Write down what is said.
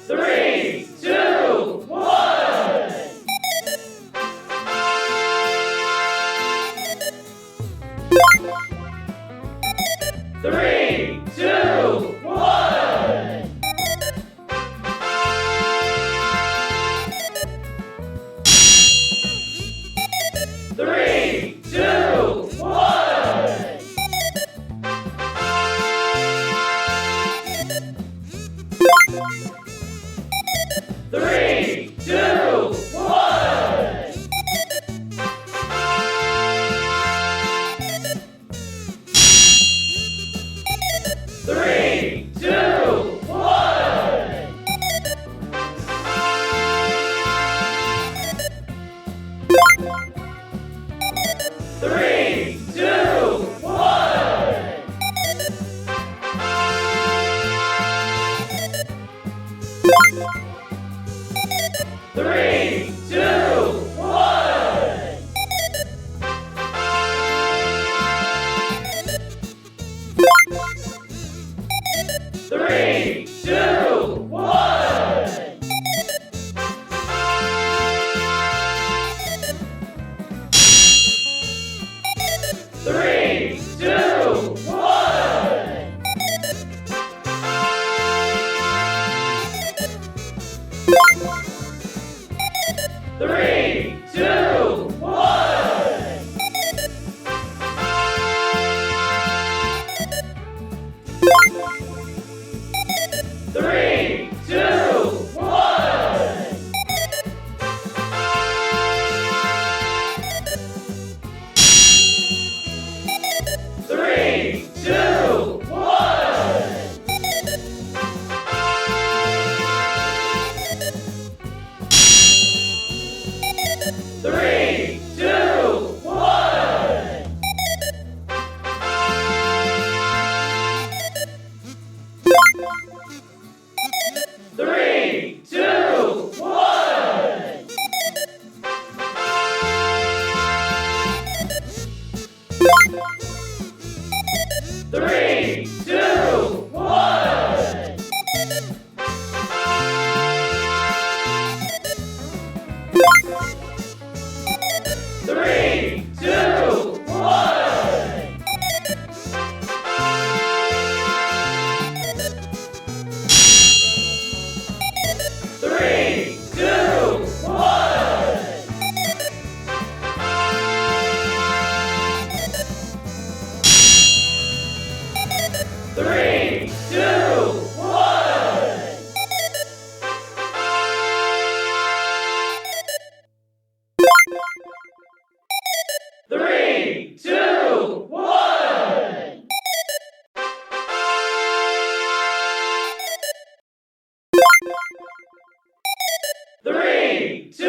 Three, two, one. Three, two, one. Three, two, one. Three, two, one. Three, two, one. Three, two, one. Three, two, one. Three, two, one. Three, two, one. Three, two, one. Three, two, one. Three, two, one. Three, two, one. Three, two, one. Three, two, one. Three, two, one. Three, two, one. Three, two, one. Three, two, one. Three, two.